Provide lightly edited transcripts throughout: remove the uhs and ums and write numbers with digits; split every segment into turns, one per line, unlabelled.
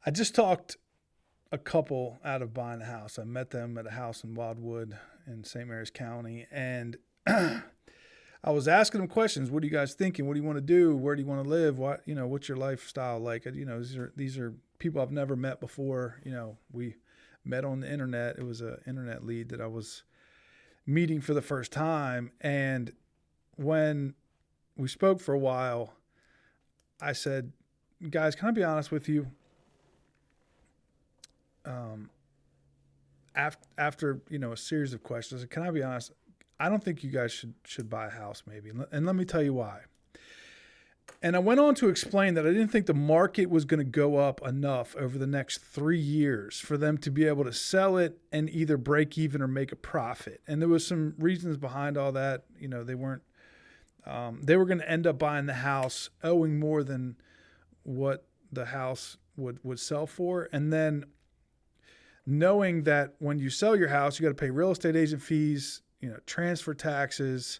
I just talked a couple out of buying a house. I met them at a house in Wildwood in St. Mary's County, and I was asking them questions. What are you guys thinking? What do you want to do? Where do you want to live? What's your lifestyle like? These are people I've never met before. We met on the internet. It was an internet lead that I was meeting for the first time, and when we spoke for a while, I said, "Guys, can I be honest with you?" Um, after a series of questions, can I be honest? I don't think you guys should buy a house, maybe, and let me tell you why. And I went on to explain that I didn't think the market was going to go up enough over the next 3 years for them to be able to sell it and either break even or make a profit. And there was some reasons behind all that. They weren't. They were going to end up buying the house owing more than what the house would sell for, and then knowing that when you sell your house, you got to pay real estate agent fees, transfer taxes,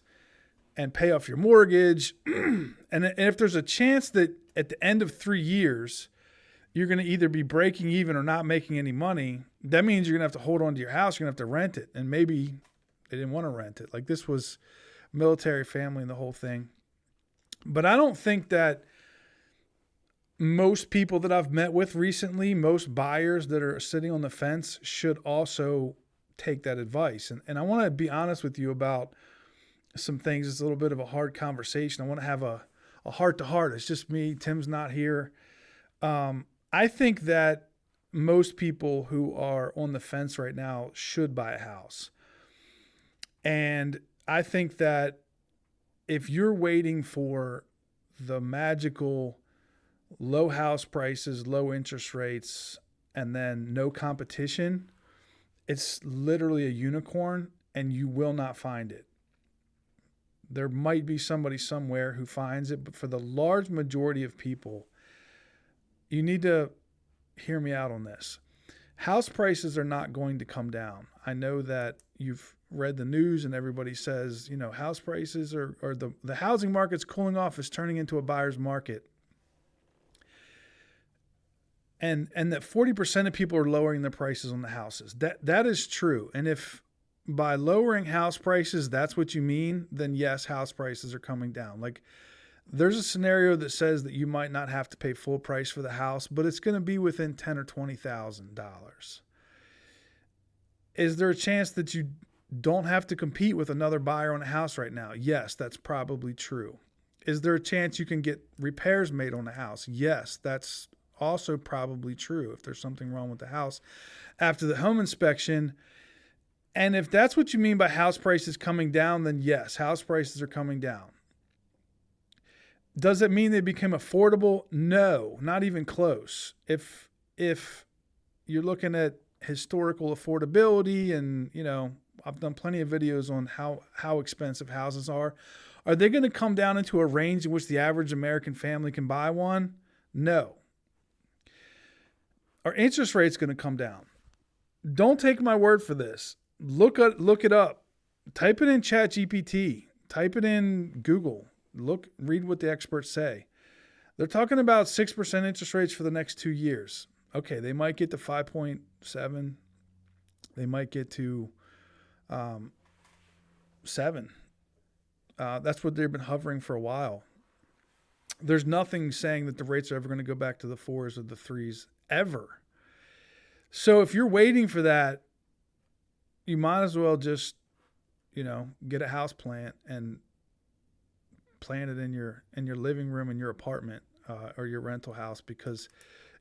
and pay off your mortgage. And if there's a chance that at the end of 3 years, you're going to either be breaking even or not making any money, that means you're going to have to hold on to your house. You're going to have to rent it. And maybe they didn't want to rent it. Like, this was military family and the whole thing. But I don't think that most people that I've met with recently, most buyers that are sitting on the fence, should also take that advice. And I want to be honest with you about some things. It's a little bit of a hard conversation. I want to have a heart to heart. It's just me. Tim's not here. I think that most people who are on the fence right now should buy a house. And I think that if you're waiting for the magical low house prices, low interest rates, and then no competition, it's literally a unicorn, and you will not find it. There might be somebody somewhere who finds it, but for the large majority of people, you need to hear me out on this. House prices are not going to come down. I know that you've read the news and everybody says, house prices or the housing market's cooling off, is turning into a buyer's market. And that 40% of people are lowering their prices on the houses. That is true. And if by lowering house prices, that's what you mean, then yes, house prices are coming down. Like, there's a scenario that says that you might not have to pay full price for the house, but it's going to be within $10,000 or $20,000. Is there a chance that you don't have to compete with another buyer on a house right now? Yes, that's probably true. Is there a chance you can get repairs made on a house? Yes, that's also probably true if there's something wrong with the house after the home inspection. And if that's what you mean by house prices coming down, then yes, house prices are coming down. Does it mean they became affordable? No, not even close. If you're looking at historical affordability, and I've done plenty of videos on how expensive houses are they going to come down into a range in which the average American family can buy one? No. Are interest rates going to come down? Don't take my word for this. Look it up. Type it in ChatGPT. Type it in Google. Read what the experts say. They're talking about 6% interest rates for the next 2 years. Okay, they might get to 5.7. They might get to 7. That's what they've been hovering for a while. There's nothing saying that the rates are ever going to go back to the 4s or the 3s ever. So if you're waiting for that, you might as well just, get a house plant and plant it in your living room in your apartment or your rental house, because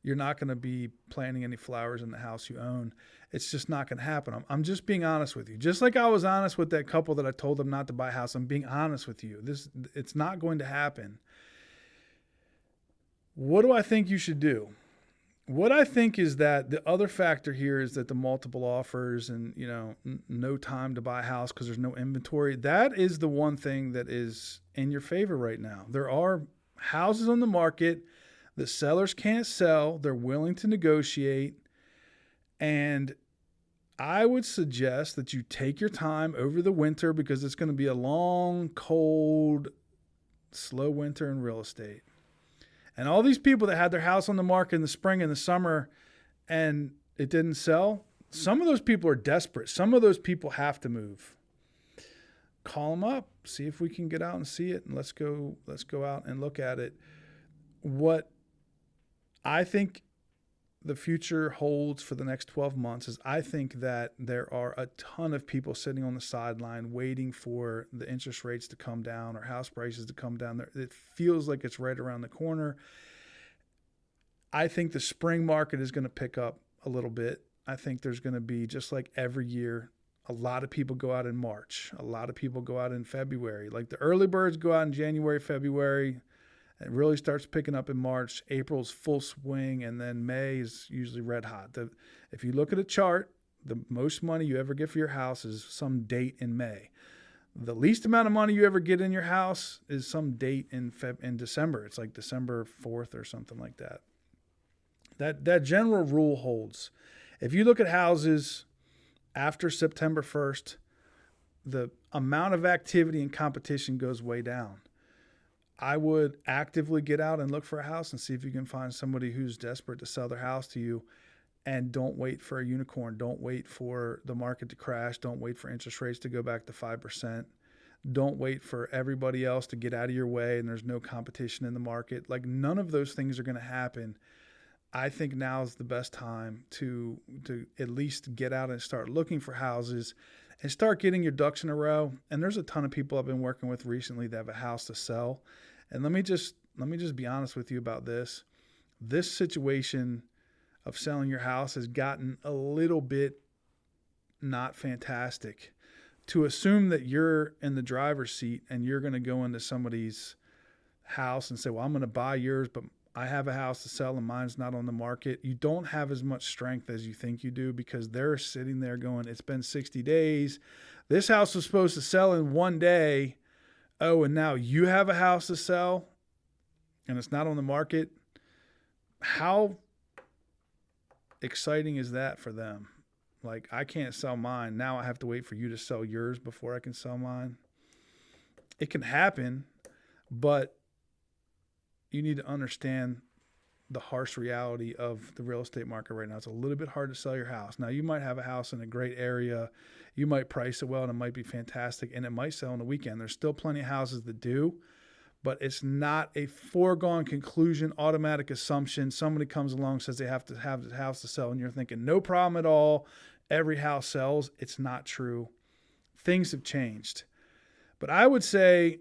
you're not going to be planting any flowers in the house you own. It's just not going to happen. I'm just being honest with you. Just like I was honest with that couple that I told them not to buy a house, I'm being honest with you. It's not going to happen. What do I think you should do? What I think is that the other factor here is that the multiple offers and, no time to buy a house because there's no inventory. That is the one thing that is in your favor right now. There are houses on the market that sellers can't sell. They're willing to negotiate. And I would suggest that you take your time over the winter, because it's going to be a long, cold, slow winter in real estate. And all these people that had their house on the market in the spring and the summer and it didn't sell, some of those people are desperate. Some of those people have to move. Call them up, see if we can get out and see it, and let's go out and look at it. What I think the future holds for the next 12 months is I think that there are a ton of people sitting on the sideline waiting for the interest rates to come down or house prices to come down. It feels like it's right around the corner. I think the spring market is going to pick up a little bit. I think there's going to be, just like every year, a lot of people go out in March. A lot of people go out in February. Like the early birds go out in January, February. It really starts picking up in March. April's full swing, and then May is usually red hot. If you look at a chart, the most money you ever get for your house is some date in May. The least amount of money you ever get in your house is some date in December. It's like December 4th or something like that. That general rule holds. If you look at houses after September 1st, the amount of activity and competition goes way down. I would actively get out and look for a house and see if you can find somebody who's desperate to sell their house to you. And don't wait for a unicorn. Don't wait for the market to crash. Don't wait for interest rates to go back to 5%. Don't wait for everybody else to get out of your way and there's no competition in the market. Like, none of those things are going to happen. I think now is the best time to at least get out and start looking for houses and start getting your ducks in a row. And there's a ton of people I've been working with recently that have a house to sell. And let me just be honest with you about this. This situation of selling your house has gotten a little bit not fantastic. To assume that you're in the driver's seat and you're going to go into somebody's house and say, well, I'm going to buy yours, but I have a house to sell and mine's not on the market. You don't have as much strength as you think you do, because they're sitting there going, it's been 60 days. This house was supposed to sell in one day. Oh, and now you have a house to sell and it's not on the market. How exciting is that for them? Like, I can't sell mine. Now I have to wait for you to sell yours before I can sell mine. It can happen, but you need to understand the harsh reality of the real estate market right now. It's a little bit hard to sell your house. Now, you might have a house in a great area. You might price it well and it might be fantastic and it might sell on the weekend. There's still plenty of houses that do, but it's not a foregone conclusion, automatic assumption. Somebody comes along and says they have to have the house to sell and you're thinking, no problem at all, every house sells. It's not true. Things have changed. But I would say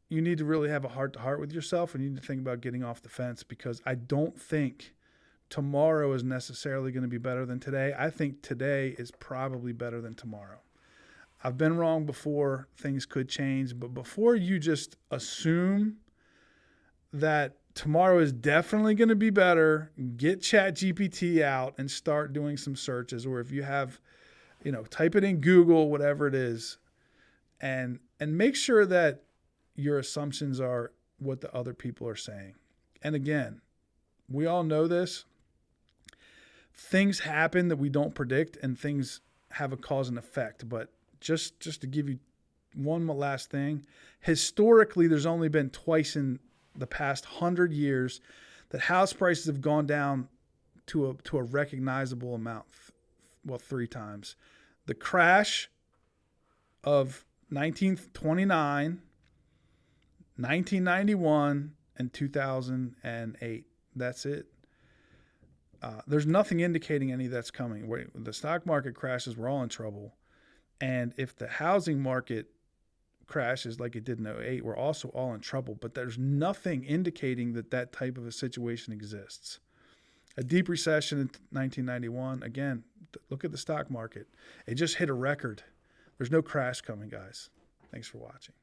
you need to really have a heart-to-heart with yourself, and you need to think about getting off the fence, because I don't think tomorrow is necessarily going to be better than today. I think today is probably better than tomorrow. I've been wrong before. Things could change, but before you just assume that tomorrow is definitely going to be better, get ChatGPT out and start doing some searches, or if you have, type it in Google, whatever it is, and make sure that your assumptions are what the other people are saying. And again, we all know this. Things happen that we don't predict, and things have a cause and effect. But just to give you one last thing, historically, there's only been twice in the past 100 years that house prices have gone down to a recognizable amount. Well, 3 times. The crash of 1929, 1991, and 2008. That's it. There's nothing indicating any of that's coming. When the stock market crashes, we're all in trouble. And if the housing market crashes like it did in 2008, we're also all in trouble. But there's nothing indicating that type of a situation exists. A deep recession in 1991, again, look at the stock market. It just hit a record. There's no crash coming, guys. Thanks for watching.